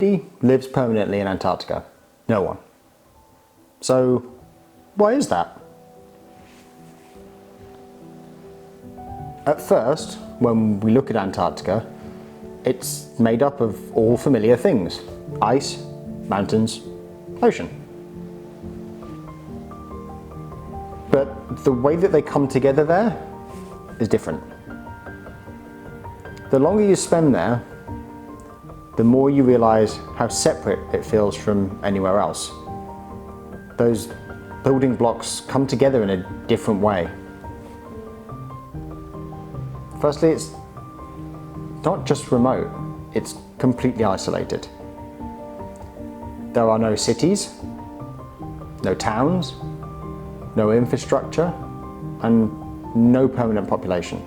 Nobody lives permanently in Antarctica. No one. So, why is that? At first, when we look at Antarctica, it's made up of all familiar things: ice, mountains, ocean. But the way that they come together there is different. The longer you spend there, the more you realize how separate it feels from anywhere else. Those building blocks come together in a different way. Firstly, it's not just remote, it's completely isolated. There are no cities, no towns, no infrastructure, and no permanent population.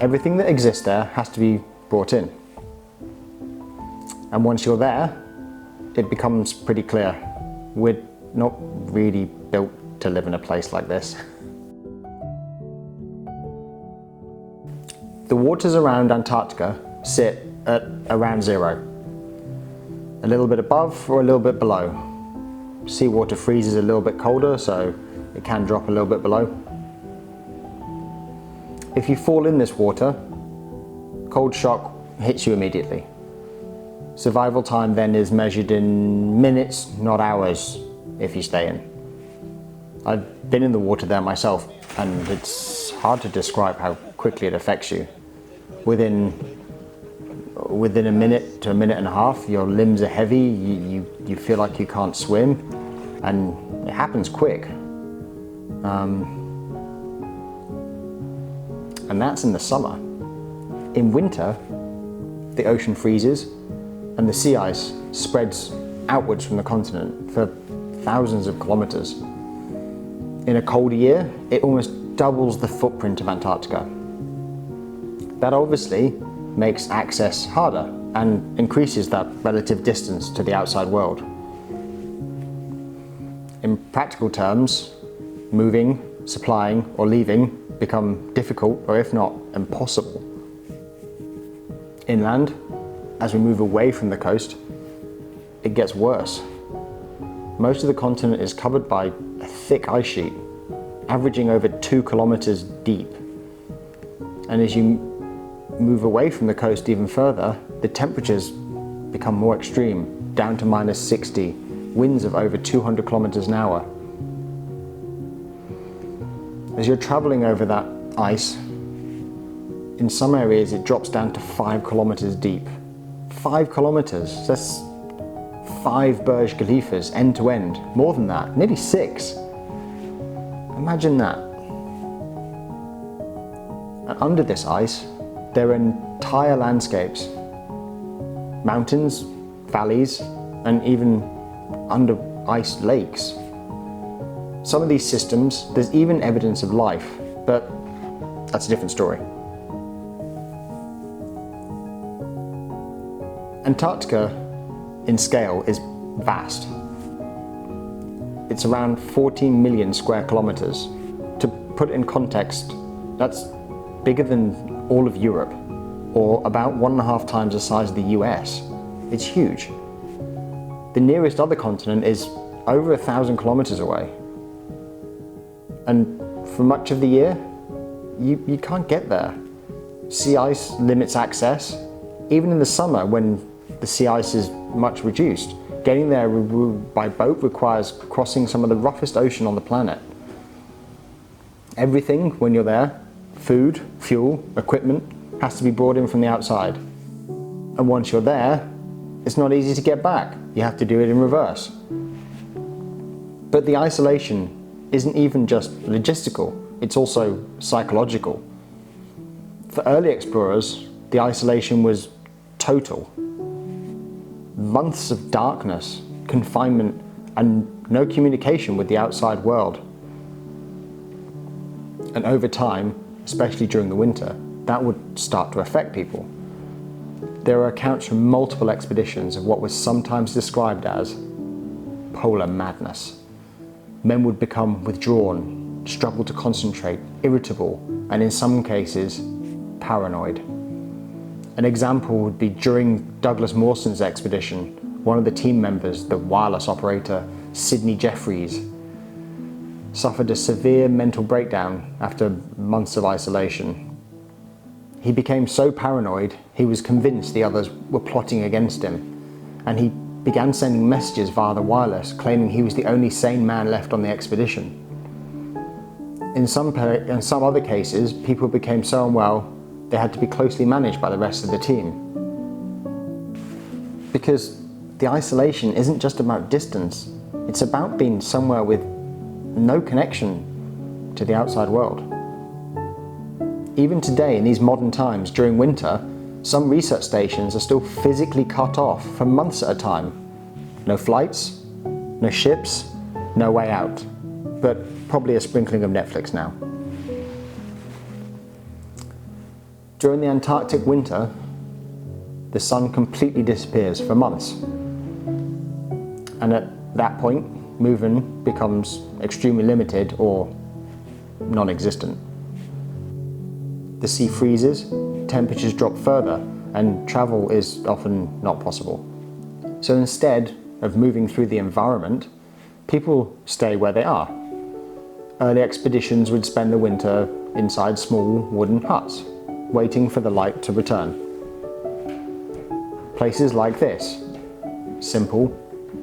Everything that exists there has to be brought in. And once you're there, it becomes pretty clear we're not really built to live in a place like this. The waters around Antarctica sit at around zero, a little bit above or a little bit below. Seawater freezes a little bit colder, so it can drop a little bit below. If you fall in this water, cold shock hits you immediately. Survival time then is measured in minutes, not hours, if you stay in. I've been in the water there myself, and it's hard to describe how quickly it affects you. Within a minute to a minute and a half, your limbs are heavy, you feel like you can't swim, and it happens quick. And that's in the summer. In winter, the ocean freezes and the sea ice spreads outwards from the continent for thousands of kilometers. In a colder year, it almost doubles the footprint of Antarctica. That obviously makes access harder and increases that relative distance to the outside world. In practical terms, moving, supplying, or leaving become difficult, or if not impossible. Inland, as we move away from the coast, it gets worse. Most of the continent is covered by a thick ice sheet, averaging over 2 kilometers deep. And as you move away from the coast even further, the temperatures become more extreme, down to -60, winds of over 200 kilometers an hour. As you're traveling over that ice, in some areas it drops down to 5 kilometers deep. 5 kilometers, that's 5 Burj Khalifas end to end, more than that, nearly 6. Imagine that. And under this ice, there are entire landscapes, mountains, valleys, and even under ice lakes. Some of these systems, there's even evidence of life, but that's a different story. Antarctica, in scale, is vast. It's around 14 million square kilometers. To put it in context, that's bigger than all of Europe, or about 1.5 times the size of the US. It's huge. The nearest other continent is over 1,000 kilometers away. And for much of the year, you can't get there. Sea ice limits access. Even in the summer, when the sea ice is much reduced, getting there by boat requires crossing some of the roughest ocean on the planet. Everything, when you're there, food, fuel, equipment, has to be brought in from the outside. And once you're there, it's not easy to get back. You have to do it in reverse. But the isolation isn't even just logistical, it's also psychological. For early explorers, the isolation was total. Months of darkness, confinement, and no communication with the outside world. And over time, especially during the winter, that would start to affect people. There are accounts from multiple expeditions of what was sometimes described as polar madness. Men would become withdrawn, struggle to concentrate, irritable, and in some cases, paranoid. An example would be during Douglas Mawson's expedition, one of the team members, the wireless operator Sidney Jeffries, suffered a severe mental breakdown after months of isolation. He became so paranoid, he was convinced the others were plotting against him, and he began sending messages via the wireless, claiming he was the only sane man left on the expedition. In some other cases, people became so unwell they had to be closely managed by the rest of the team. Because the isolation isn't just about distance, it's about being somewhere with no connection to the outside world. Even today, in these modern times, during winter, some research stations are still physically cut off for months at a time. No flights, no ships, no way out, but probably a sprinkling of Netflix now. During the Antarctic winter, the sun completely disappears for months. And at that point, movement becomes extremely limited or non-existent. The sea freezes, temperatures drop further, and travel is often not possible. So instead of moving through the environment, people stay where they are. Early expeditions would spend the winter inside small wooden huts, waiting for the light to return. Places like this, simple,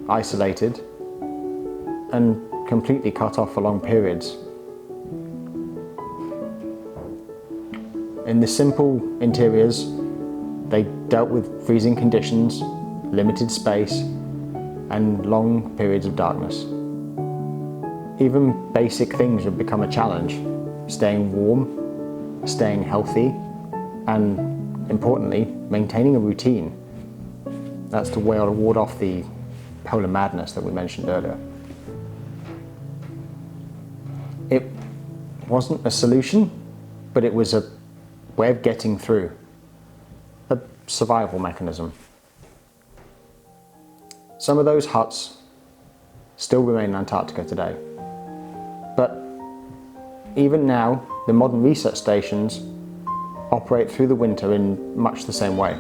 isolated, and completely cut off for long periods. In the simple interiors, they dealt with freezing conditions, limited space, and long periods of darkness. Even basic things would become a challenge. Staying warm, staying healthy, and importantly, maintaining a routine. That's to ward off the polar madness that we mentioned earlier. It wasn't a solution, but it was a way of getting through, a survival mechanism. Some of those huts still remain in Antarctica today, but even now, the modern research stations operate through the winter in much the same way.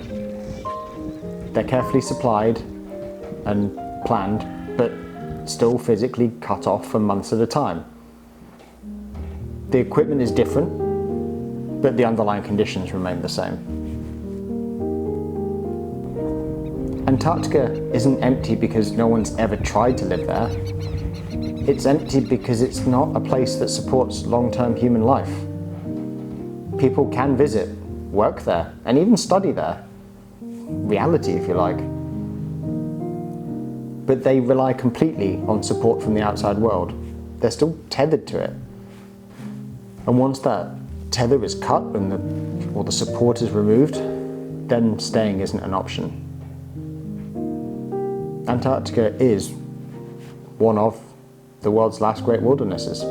They're carefully supplied and planned, but still physically cut off for months at a time. The equipment is different, but the underlying conditions remain the same. Antarctica isn't empty because no one's ever tried to live there. It's empty because it's not a place that supports long-term human life. People can visit, work there, and even study there. Reality, if you like. But they rely completely on support from the outside world. They're still tethered to it. And once that tether is cut or the support is removed, then staying isn't an option. Antarctica is one of the world's last great wildernesses.